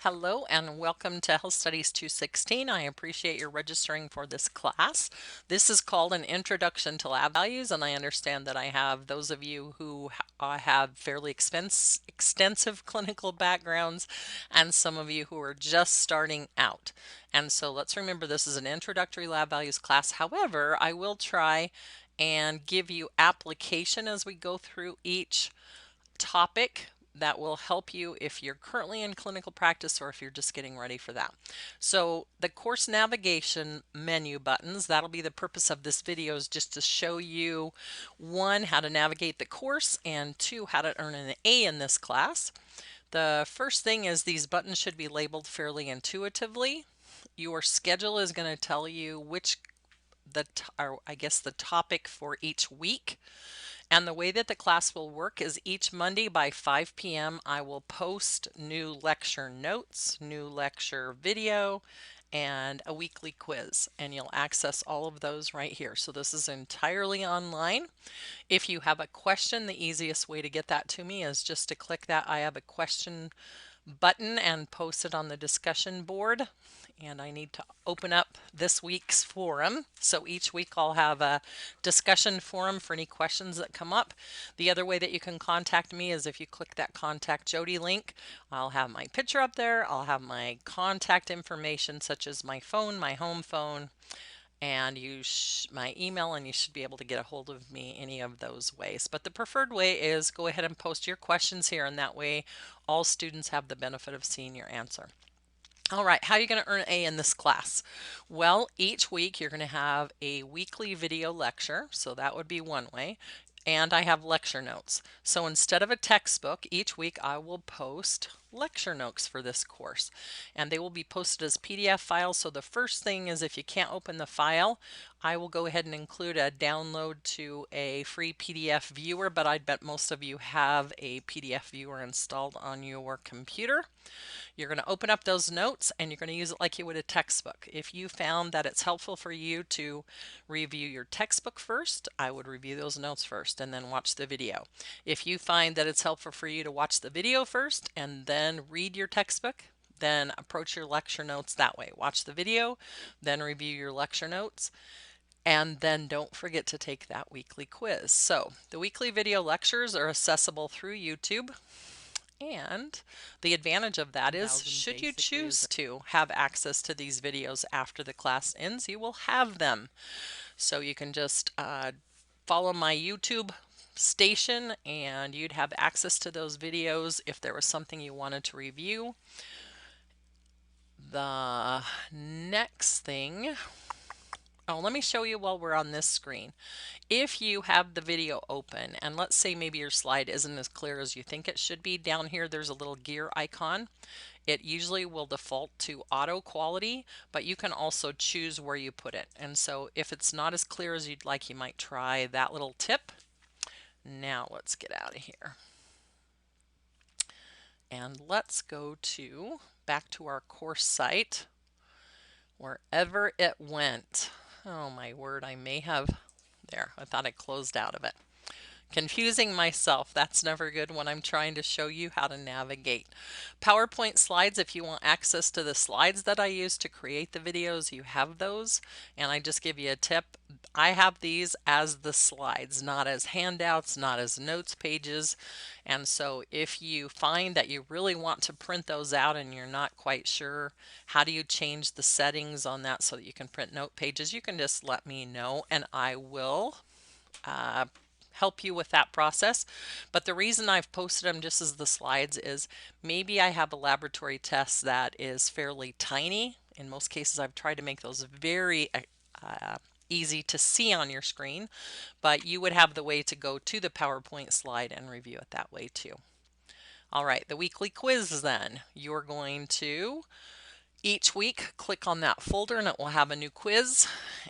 Hello and welcome to Health Studies 216. I appreciate your registering for this class. This is called an Introduction to Lab Values, and I understand that I have those of you who have fairly extensive clinical backgrounds and some of you who are just starting out. And so let's remember this is an introductory lab values class. However, I will try and give you application as we go through each topic that will help you if you're currently in clinical practice or if you're just getting ready for that. So the course navigation menu buttons, that'll be the purpose of this video, is just to show you, one, how to navigate the course, and two, how to earn an A in this class. The first thing is these buttons should be labeled fairly intuitively. Your schedule is going to tell you which the topic for each week. And the way that the class will work is each Monday by 5 p.m. I will post new lecture notes, new lecture video, and a weekly quiz. And you'll access all of those right here. So this is entirely online. If you have a question, the easiest way to get that to me is just to click that I have a question button and post it on the discussion board. And I need to open up this week's forum. So each week I'll have a discussion forum for any questions that come up. The other way that you can contact me is if you click that Contact Jody link. I'll have my picture up there. I'll have my contact information such as my phone, my home phone, and my email, and you should be able to get a hold of me any of those ways. But the preferred way is go ahead and post your questions here, and that way all students have the benefit of seeing your answer. All right, how are you going to earn an A in this class? Well, each week you're going to have a weekly video lecture, so that would be one way. And I have lecture notes. So instead of a textbook, each week I will post lecture notes for this course. And they will be posted as PDF files. So the first thing is, if you can't open the file, I will go ahead and include a download to a free PDF viewer, but I bet most of you have a PDF viewer installed on your computer. You're going to open up those notes and you're going to use it like you would a textbook. If you found that it's helpful for you to review your textbook first, I would review those notes first and then watch the video. If you find that it's helpful for you to watch the video first and then read your textbook, then approach your lecture notes that way. Watch the video, then review your lecture notes. And then don't forget to take that weekly quiz. So the weekly video lectures are accessible through YouTube. And the advantage of that is, should you choose to have access to these videos after the class ends, you will have them. So you can just follow my YouTube station and you'd have access to those videos if there was something you wanted to review. The next thing, let me show you while we're on this screen. If you have the video open and let's say maybe your slide isn't as clear as you think it should be, down here there's a little gear icon. It usually will default to auto quality, but you can also choose where you put it. And so if it's not as clear as you'd like, you might try that little tip. Now let's get out of here. And let's go back to our course site, wherever it went. Oh my word, I may have, there, I thought I closed out of it. Confusing myself, that's never good when I'm trying to show you how to navigate. PowerPoint slides, if you want access to the slides that I use to create the videos, you have those. And I just give you a tip. I have these as the slides, not as handouts, not as notes pages. And so if you find that you really want to print those out and you're not quite sure, how do you change the settings on that so that you can print note pages, you can just let me know and I will help you with that process. But the reason I've posted them just as the slides is maybe I have a laboratory test that is fairly tiny. In most cases, I've tried to make those very easy to see on your screen, but you would have the way to go to the PowerPoint slide and review it that way too. All right, the weekly quiz then. You're going to each week click on that folder and it will have a new quiz,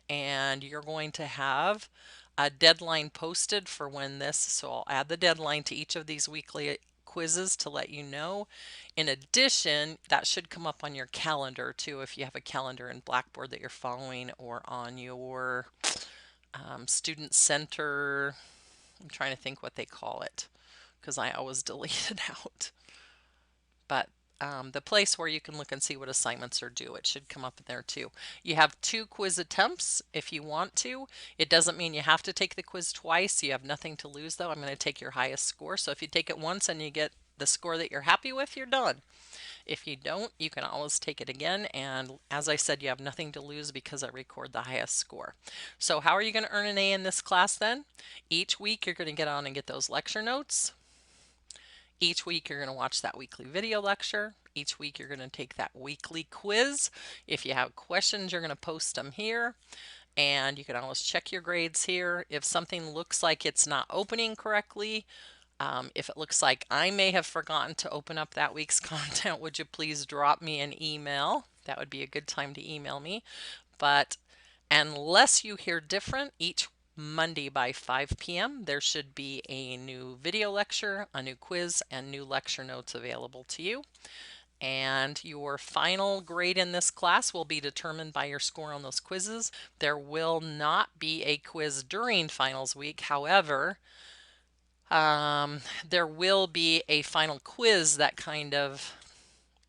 and you're going to have a deadline posted for when this, so I'll add the deadline to each of these weekly quizzes to let you know. In addition, that should come up on your calendar too if you have a calendar in Blackboard that you're following, or on your student center. I'm trying to think what they call it because I always delete it out. But the place where you can look and see what assignments are due. It should come up in there too. You have 2 quiz attempts if you want to. It doesn't mean you have to take the quiz twice. You have nothing to lose though. I'm going to take your highest score. So if you take it once and you get the score that you're happy with, you're done. If you don't, you can always take it again. And as I said, you have nothing to lose because I record the highest score. So how are you going to earn an A in this class then? Each week you're going to get on and get those lecture notes. Each week you're going to watch that weekly video lecture. Each week you're going to take that weekly quiz. If you have questions, you're going to post them here. And you can always check your grades here. If something looks like it's not opening correctly, if it looks like I may have forgotten to open up that week's content, would you please drop me an email? That would be a good time to email me. But unless you hear different, each Monday by 5 p.m. there should be a new video lecture, a new quiz, and new lecture notes available to you. And your final grade in this class will be determined by your score on those quizzes. There will not be a quiz during finals week. However, there will be a final quiz that kind of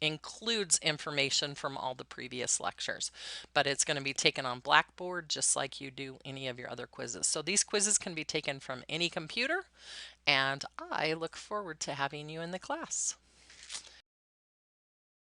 includes information from all the previous lectures, but it's going to be taken on Blackboard just like you do any of your other quizzes. So these quizzes can be taken from any computer, and I look forward to having you in the class.